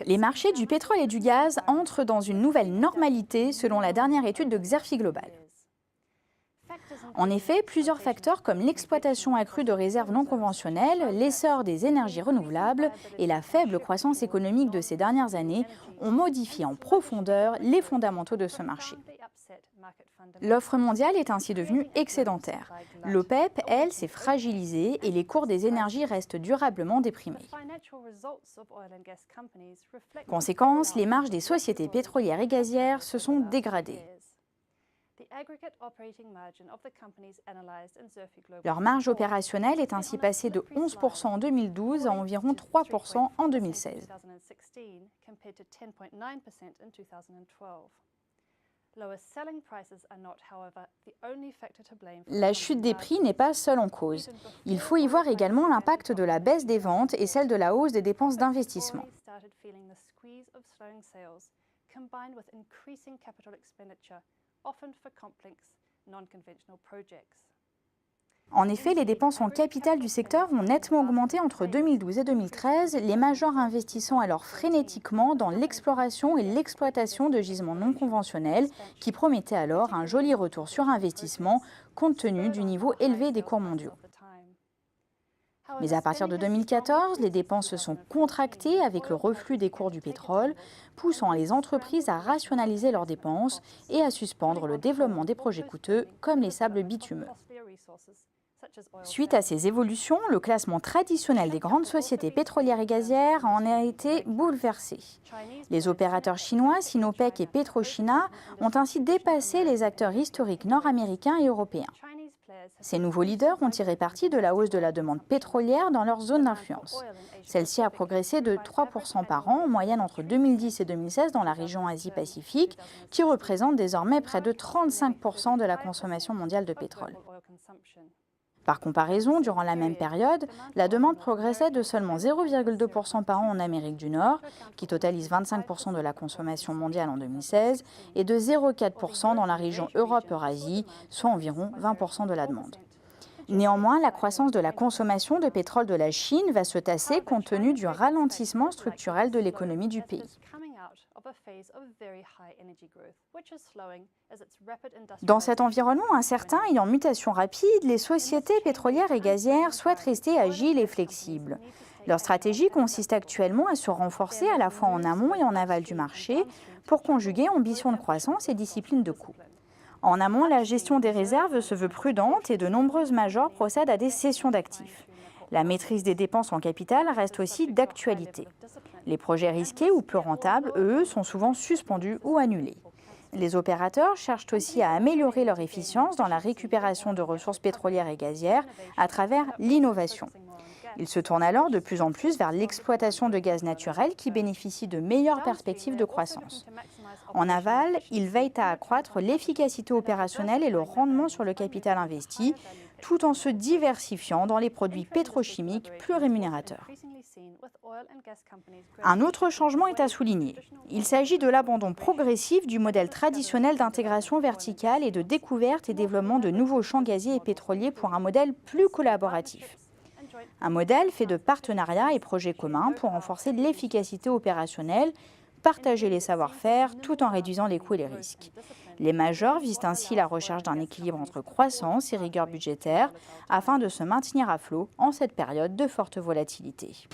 Les marchés du pétrole et du gaz entrent dans une nouvelle normalité selon la dernière étude de Xerfi Global. En effet, plusieurs facteurs comme l'exploitation accrue de réserves non conventionnelles, l'essor des énergies renouvelables et la faible croissance économique de ces dernières années ont modifié en profondeur les fondamentaux de ce marché. L'offre mondiale est ainsi devenue excédentaire. L'OPEP, elle, s'est fragilisée et les cours des énergies restent durablement déprimés. Conséquence, les marges des sociétés pétrolières et gazières se sont dégradées. Leur marge opérationnelle est ainsi passée de 11% en 2012 à environ 3% en 2016. La chute des prix n'est pas seule en cause. Il faut y voir également l'impact de la baisse des ventes et celle de la hausse des dépenses d'investissement. En effet, les dépenses en capital du secteur ont nettement augmenté entre 2012 et 2013, les majors investissant alors frénétiquement dans l'exploration et l'exploitation de gisements non conventionnels qui promettaient alors un joli retour sur investissement compte tenu du niveau élevé des cours mondiaux. Mais à partir de 2014, les dépenses se sont contractées avec le reflux des cours du pétrole, poussant les entreprises à rationaliser leurs dépenses et à suspendre le développement des projets coûteux comme les sables bitumeux. Suite à ces évolutions, le classement traditionnel des grandes sociétés pétrolières et gazières en a été bouleversé. Les opérateurs chinois, Sinopec et PetroChina, ont ainsi dépassé les acteurs historiques nord-américains et européens. Ces nouveaux leaders ont tiré parti de la hausse de la demande pétrolière dans leur zone d'influence. Celle-ci a progressé de 3% par an en moyenne entre 2010 et 2016 dans la région Asie-Pacifique, qui représente désormais près de 35% de la consommation mondiale de pétrole. Par comparaison, durant la même période, la demande progressait de seulement 0,2% par an en Amérique du Nord, qui totalise 25% de la consommation mondiale en 2016, et de 0,4% dans la région Europe-Eurasie, soit environ 20% de la demande. Néanmoins, la croissance de la consommation de pétrole de la Chine va se tasser compte tenu du ralentissement structurel de l'économie du pays. Dans cet environnement incertain et en mutation rapide, les sociétés pétrolières et gazières souhaitent rester agiles et flexibles. Leur stratégie consiste actuellement à se renforcer à la fois en amont et en aval du marché pour conjuguer ambition de croissance et discipline de coût. En amont, la gestion des réserves se veut prudente et de nombreuses majors procèdent à des cessions d'actifs. La maîtrise des dépenses en capital reste aussi d'actualité. Les projets risqués ou peu rentables, eux, sont souvent suspendus ou annulés. Les opérateurs cherchent aussi à améliorer leur efficience dans la récupération de ressources pétrolières et gazières à travers l'innovation. Ils se tournent alors de plus en plus vers l'exploitation de gaz naturel qui bénéficie de meilleures perspectives de croissance. En aval, ils veillent à accroître l'efficacité opérationnelle et le rendement sur le capital investi, tout en se diversifiant dans les produits pétrochimiques plus rémunérateurs. Un autre changement est à souligner. Il s'agit de l'abandon progressif du modèle traditionnel d'intégration verticale et de découverte et développement de nouveaux champs gaziers et pétroliers pour un modèle plus collaboratif. Un modèle fait de partenariats et projets communs pour renforcer l'efficacité opérationnelle, partager les savoir-faire tout en réduisant les coûts et les risques. Les majors visent ainsi la recherche d'un équilibre entre croissance et rigueur budgétaire afin de se maintenir à flot en cette période de forte volatilité.